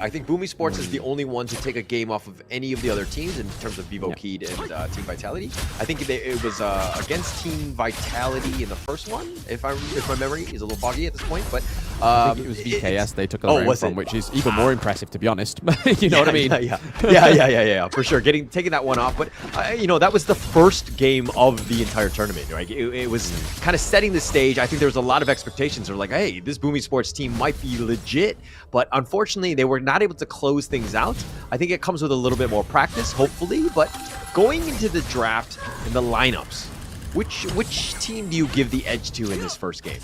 I think Boom Esports is the only one to take a game off of any of the other teams in terms of Vivo Keed and Team Vitality. I think it was against Team Vitality in the first one, if my memory is a little foggy at this point. But I think it was VKS they took a round from, which is even more impressive, to be honest. You know what I mean? Yeah, for sure. Taking that one off, but you know, that was the first game of the entire tournament. Right? It was kind of setting the stage. I think there was a lot of expectations. They're like, hey, this Boom Esports team might be legit, but unfortunately, they were not able to close things out. I think it comes with a little bit more practice, hopefully, but going into the draft and the lineups, which team do you give the edge to in this first game?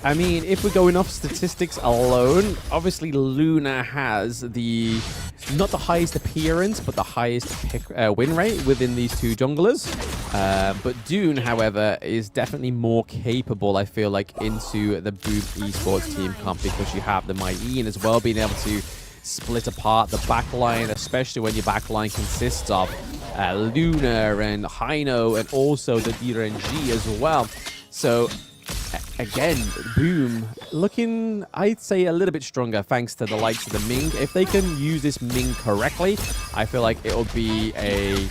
I mean, if we're going off statistics alone, obviously Luna has not the highest appearance, but the highest win rate within these two junglers. But Dune, however, is definitely more capable, I feel like, into the Boom Esports team comp, because you have the Ian as well being able to split apart the backline, especially when your backline consists of Luna and Hino and also the DRNG as well. So again, Boom looking, I'd say, a little bit stronger thanks to the likes of the Ming. If they can use this Ming correctly, I feel like it'll be a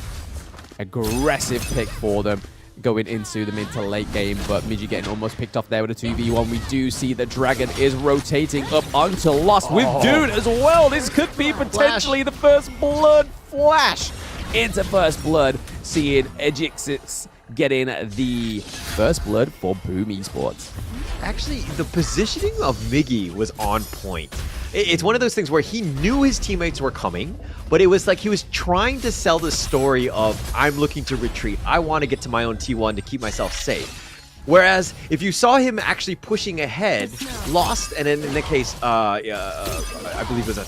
aggressive pick for them going into the mid to late game. But Miji getting almost picked off there with a 2v1. We do see the Dragon is rotating up onto Lost with Dune as well. This could be potentially the first blood flash into first blood, seeing Ejixix getting the first blood for Boom Esports. Actually, the positioning of Miggy was on point. It's one of those things where he knew his teammates were coming, but it was like he was trying to sell the story of, I'm looking to retreat. I want to get to my own T1 to keep myself safe. Whereas if you saw him actually pushing ahead, Lost, and in the case, I believe it was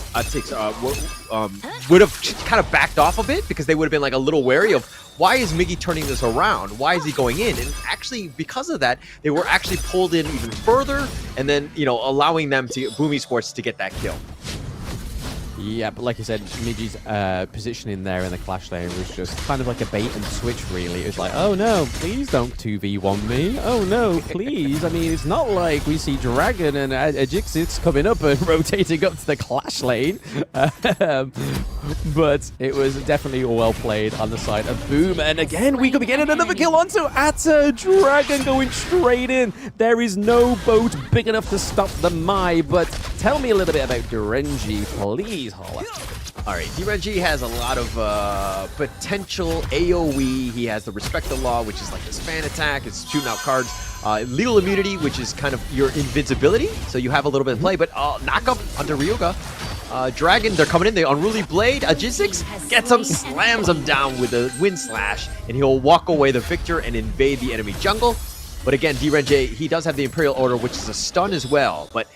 would have kind of backed off a bit, because they would have been like a little wary of, why is Miggy turning this around? Why is he going in? And actually, because of that, they were actually pulled in even further, and then, you know, allowing them to Boom Esports to get that kill. Yeah, but like you said, Miji's positioning there in the clash lane was just kind of like a bait and switch, really. It was like, oh no, please don't 2v1 me. Oh no, please. I mean, it's not like we see Dragon and Ejixix coming up and rotating up to the clash lane. But it was definitely well played on the side of Boom. And again, we could be getting another kill onto Atta. Dragon going straight in. There is no boat big enough to stop the Mai. But tell me a little bit about Durenji, please. All right, DRNG has a lot of potential AoE. He has the Respect the Law, which is like his fan attack. It's shooting out cards. Lethal immunity, which is kind of your invincibility. So you have a little bit of play, but knock up onto Ryuga. Dragon, they're coming in. The Unruly Blade. Ejixix gets him, slams him down with a Wind Slash, and he'll walk away the victor and invade the enemy jungle. But again, DRNG, he does have the Imperial Order, which is a stun as well. But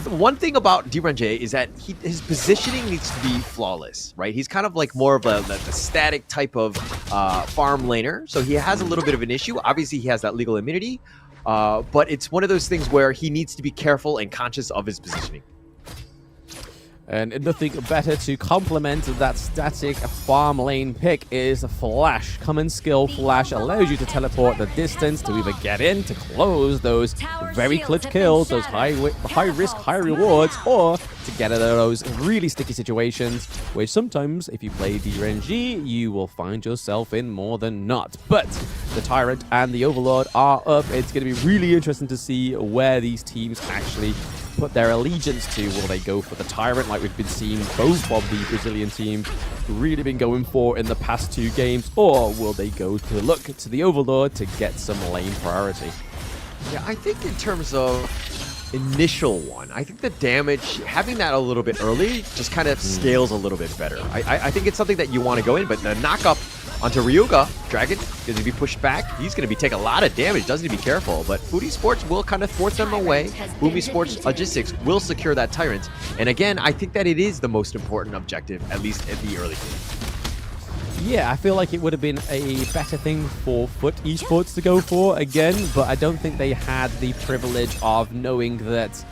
one thing about DRNG is that his positioning needs to be flawless, right? He's kind of like more of a static type of farm laner. So he has a little bit of an issue. Obviously, he has that legal immunity. But it's one of those things where he needs to be careful and conscious of his positioning. And nothing better to complement that static farm lane pick is Flash. Common skill Flash allows you to teleport the distance to either get in to close those very clutch kills, those high risk, high rewards, or to get out of those really sticky situations, which sometimes, if you play DRNG, you will find yourself in more than not. But the Tyrant and the Overlord are up. It's going to be really interesting to see where these teams actually put their allegiance to. Will they go for the Tyrant, like we've been seeing both of the Brazilian teams really been going for in the past two games, or will they go to look to the Overlord to get some lane priority? Yeah, I think in terms of initial one, I think the damage, having that a little bit early, just kind of scales a little bit better. I think it's something that you want to go in, but the knock up onto Ryuga, Dragon, because if he pushed back, he's going to take a lot of damage. Doesn't he be careful? But Boom Esports will kind of force them away. Boom Esports Ejixix will secure that Tyrant. And again, I think that it is the most important objective, at least at the early game. Yeah, I feel like it would have been a better thing for FUT Esports to go for again, but I don't think they had the privilege of knowing that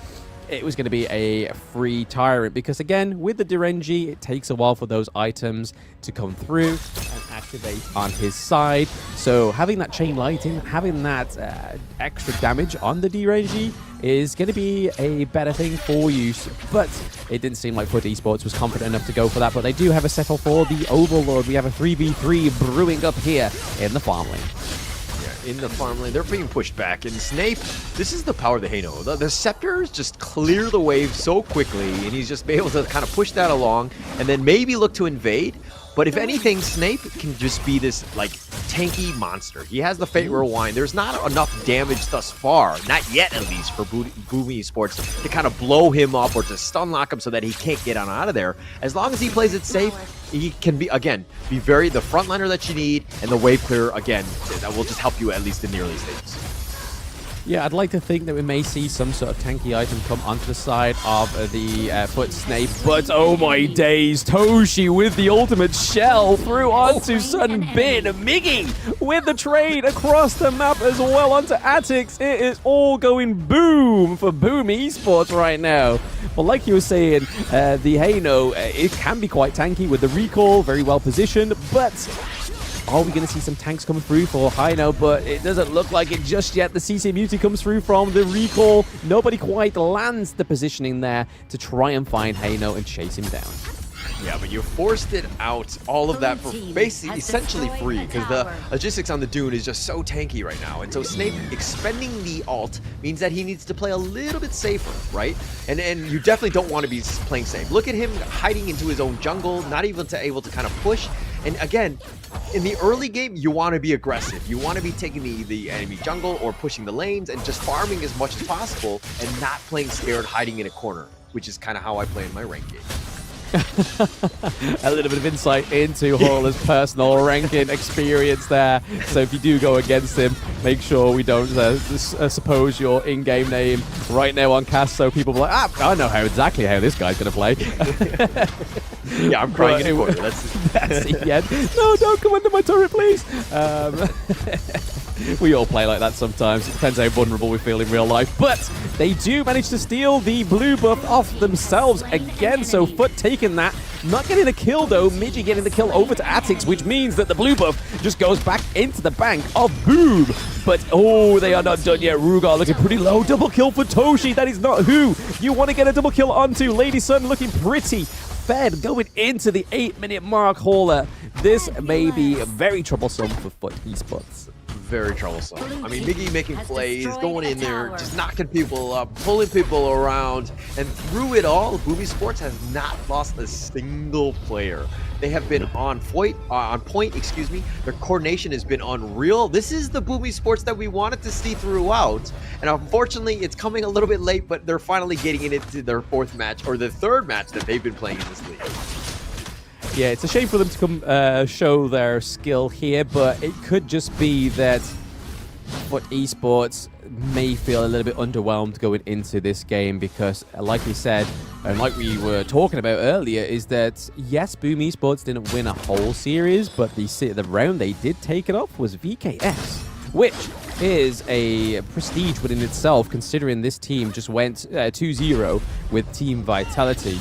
it was going to be a free Tyrant because, again, with the Direnji, it takes a while for those items to come through and activate on his side. So having that chain lighting, having that extra damage on the Direnji is going to be a better thing for you. But it didn't seem like FUT Esports was confident enough to go for that. But they do have a settle for the Overlord. We have a 3v3 brewing up here in the farm lane. In the farm lane, they're being pushed back, and Snape, this is the power of the Hano. The Scepters just clear the wave so quickly, and he's just able to kind of push that along, and then maybe look to invade. But if anything, Snape can just be this, like, tanky monster. He has the Fate Rewind. There's not enough damage thus far, not yet at least, for Boomy Esports to kind of blow him up or to stun lock him so that he can't get on out of there. As long as he plays it safe, he can be, again, be the frontliner that you need, and the wave clear, again, that will just help you at least in the early stages. Yeah, I'd like to think that we may see some sort of tanky item come onto the side of the FUT Snape, but oh my days, Toshi with the ultimate shell through onto Sunbin. Miggy with the trade across the map as well onto Atix. It is all going boom for Boom Esports right now. Well, like you were saying, the Hano, it can be quite tanky with the recall, very well positioned, but are we going to see some tanks coming through for Hino? But it doesn't look like it just yet. The CC Muti comes through from the recall. Nobody quite lands the positioning there to try and find Hino and chase him down. Yeah, but you forced it out, all of that for basically essentially free, because the logistics on the Dune is just so tanky right now. And so Snape expending the ult means that he needs to play a little bit safer, right? And you definitely don't want to be playing safe. Look at him hiding into his own jungle, not even able to kind of push. And again, in the early game, you want to be aggressive. You want to be taking the enemy jungle or pushing the lanes and just farming as much as possible and not playing scared, hiding in a corner, which is kind of how I play in my rank game. A little bit of insight into Horler's personal ranking experience there. So if you do go against him, make sure we don't suppose your in-game name right now on cast, so people are like, I know exactly how this guy's going to play. Yeah, I'm crying in a corner. That's the end. No, don't come under my turret, please. We all play like that sometimes. It depends how vulnerable we feel in real life. But they do manage to steal the blue buff off themselves again. So FUT taking that. Not getting the kill, though. Midgie getting the kill over to Atix, which means that the blue buff just goes back into the bank of Boom. But, oh, they are not done yet. Rugar looking pretty low. Double kill for Toshi. That is not who you want to get a double kill onto. Lady Sun looking pretty fed going into the 8-minute mark. Horler. This may be very troublesome for FUT Esports. Very troublesome. I mean, Miggy making plays, going in there, just knocking people up, pulling people around, and through it all, Boom Esports has not lost a single player. They have been on point. Their coordination has been unreal. This is the Boom Esports that we wanted to see throughout, and unfortunately, it's coming a little bit late. But they're finally getting it into their fourth match or the third match that they've been playing in this league. Yeah, it's a shame for them to come show their skill here, but it could just be that FUT Esports may feel a little bit underwhelmed going into this game because, like we said, and like we were talking about earlier, is that, yes, Boom Esports didn't win a whole series, but the round they did take it off was VKS, which is a prestige within itself, considering this team just went 2-0 with Team Vitality.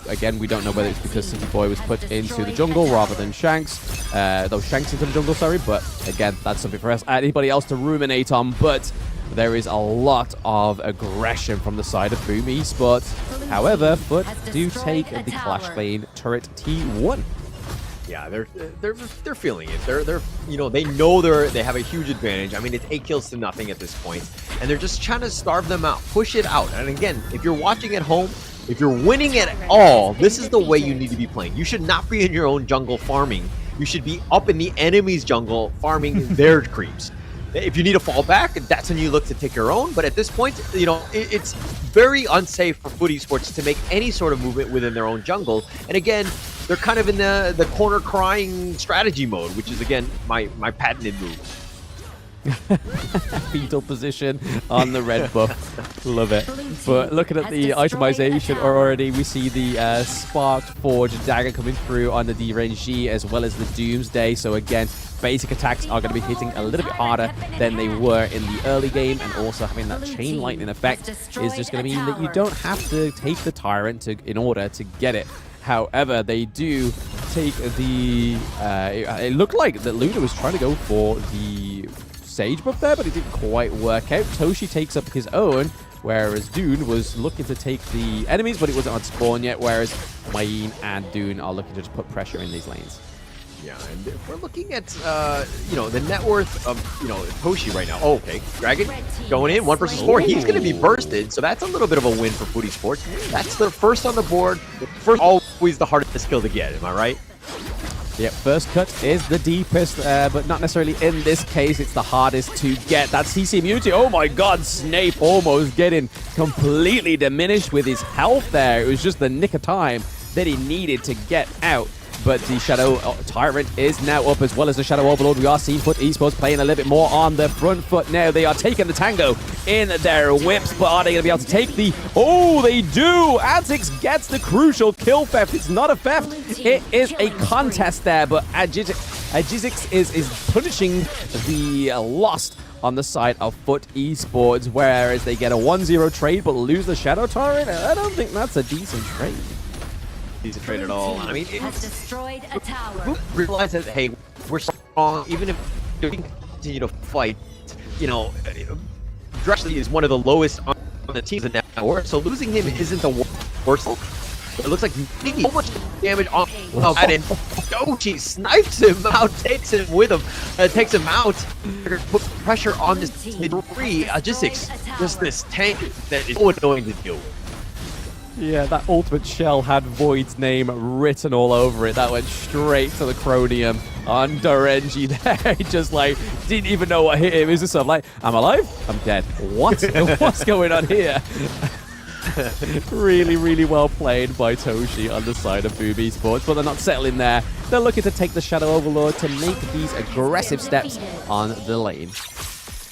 Again, we don't know whether it's because City Boy was put into the jungle rather than Shanks. Shanks into the jungle, sorry. But again, that's something for us. Anybody else to ruminate on. But there is a lot of aggression from the side of Boom Esports. However, FUT do take the Clash Lane turret T1. Yeah, they're feeling it. They know they have a huge advantage. I mean, it's 8 kills to nothing at this point, and they're just trying to starve them out, push it out. And again, if you're watching at home, if you're winning at all, this is the way you need to be playing. You should not be in your own jungle farming. You should be up in the enemy's jungle farming their creeps. If you need to fall back, that's when you look to take your own. But at this point, it's very unsafe for FUT Esports to make any sort of movement within their own jungle. And again, they're kind of in the corner crying strategy mode, which is, again, my patented move. Fetal position on the red buff. Love it. But looking at the itemization already, we see the Sparked Forge dagger coming through on the DRNG as well as the Doomsday. So again, basic attacks are going to be hitting a little bit harder than they were in the early game, and also having that chain lightning effect is just going to mean that you don't have to take the Tyrant in order to get it. However, they do take the... it looked like that Luna was trying to go for the Sage buff there, but it didn't quite work out. Toshi takes up his own, whereas Dune was looking to take the enemies, but it wasn't on spawn yet, whereas Mayeen and Dune are looking to just put pressure in these lanes. Yeah, and if we're looking at, the net worth of, Toshi right now. Oh, okay. Dragon going in, 1 versus 4. He's going to be bursted, so that's a little bit of a win for FUT ESPORTS. That's the first on the board. First, always the hardest kill to get, am I right? Yep, first cut is the deepest, but not necessarily in this case. It's the hardest to get. That CC immunity. Oh my god, Snape almost getting completely diminished with his health there. It was just the nick of time that he needed to get out. But the Shadow Tyrant is now up, as well as the Shadow Overlord. We are seeing FUT ESPORTS playing a little bit more on the front foot now. They are taking the tango in their whips, but are they going to be able to take the... Oh, they do! Atix gets the crucial kill theft. It's not a theft. It is a contest there, but Agizix is punishing the lost on the side of FUT ESPORTS, whereas they get a 1-0 trade but lose the Shadow Tyrant. I don't think that's a decent trade. Decent trade at all. I mean, has destroyed a tower. Realize that, hey, we're strong, even if we continue to fight. Drexley is one of the lowest on the teams in that network, so losing him isn't the worst. It looks like Miggy so much damage on that, and Dochi snipes him out, takes him with him, takes him out. Put pressure on this three. Just this tank that is so annoying to deal with. Yeah, that ultimate shell had Void's name written all over it. That went straight to the Cronium on Dorenji there. He just didn't even know what hit him. He was just like, I'm alive? I'm dead. What? What's going on here? Really, really well played by Toshi on the side of FUT ESPORTS, but they're not settling there. They're looking to take the Shadow Overlord to make these aggressive steps on the lane.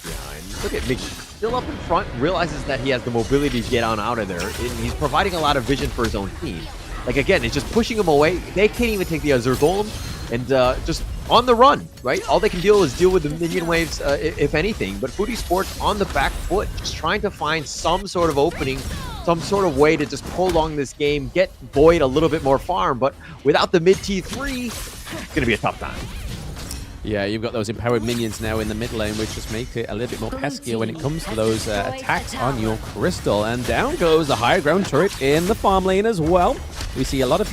Yeah, and look at Mickey. Still up in front, realizes that he has the mobility to get on out of there, and he's providing a lot of vision for his own team. Again, it's just pushing him away. They can't even take the Azure Golem, and just on the run, right? All they can deal with the minion waves, if anything. But FUT ESPORTS on the back foot, just trying to find some sort of opening, some sort of way to just prolong this game, get Void a little bit more farm, but without the mid T3, it's going to be a tough time. Yeah, you've got those empowered minions now in the mid lane, which just makes it a little bit more peskier when it comes to those attacks on your Crystal. And down goes the higher ground turret in the farm lane as well. We see a lot of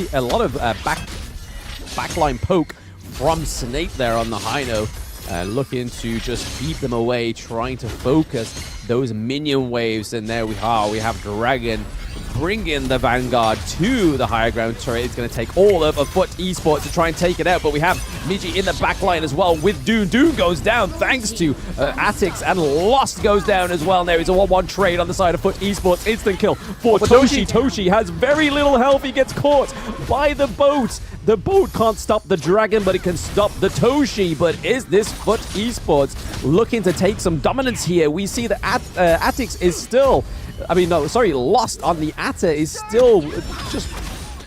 backline poke from Snape there on the high note, looking to just keep them away, trying to focus those minion waves. And there we are. We have Dragon bringing the Vanguard to the higher ground turret. It's going to take all of FUT ESPORTS to try and take it out, but we have Miji in the backline as well with Dune. Dune goes down thanks to Atix, and Lost goes down as well. There is a 1-1 trade on the side of FUT ESPORTS. Instant kill for Toshi. Toshi has very little health. He gets caught by the boat. The boat can't stop the Dragon, but it can stop the Toshi. But is this FUT ESPORTS looking to take some dominance here? We see that Atix is still... Lost on the Atta is still just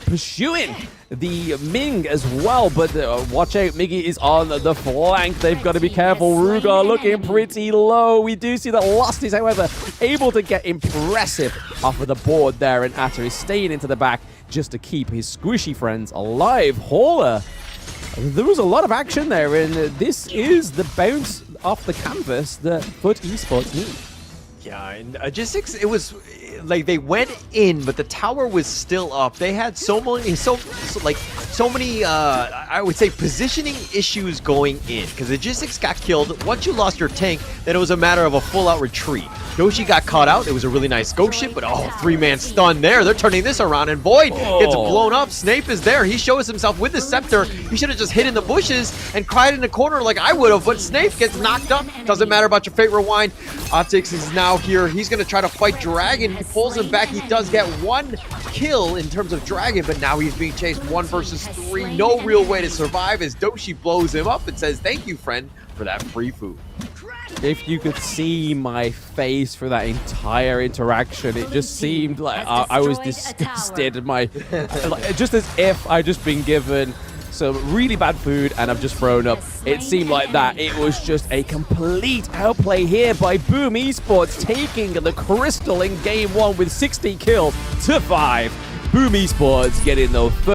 pursuing the Ming as well, but watch out, Miggy is on the flank. They've got to be careful. Rugar looking pretty low. We do see that Lost is, however, able to get impressive off of the board there, and Atta is staying into the back just to keep his squishy friends alive. Hauler, there was a lot of action there, and this is the bounce off the canvas that FUT ESPORTS need. Yeah, and Agistix, it was like they went in, but the tower was still up. They had so many, I would say, positioning issues going in, because Agistix got killed. Once you lost your tank, then it was a matter of a full-out retreat. Doshi got caught out. It was a really nice ghost ship, but three-man stun there. They're turning this around, and Void gets blown up. Snape is there. He shows himself with the scepter. He should have just hid in the bushes and cried in the corner like I would have, but Snape gets knocked up. Doesn't matter about your fate rewind. Atix is now here. He's going to try to fight Dragon. He pulls him back. He does get one kill in terms of Dragon, but now he's being chased 1 versus 3. No real way to survive as Doshi blows him up and says, "Thank you, friend, for that free food." if you could see my face for that entire interaction, it just seemed like I was disgusted. Just as if I'd just been given some really bad food and I've just thrown up. It seemed like that. It was just a complete outplay here by Boom Esports, taking the Crystal in game 1 with 60 kills to 5. Boom Esports getting the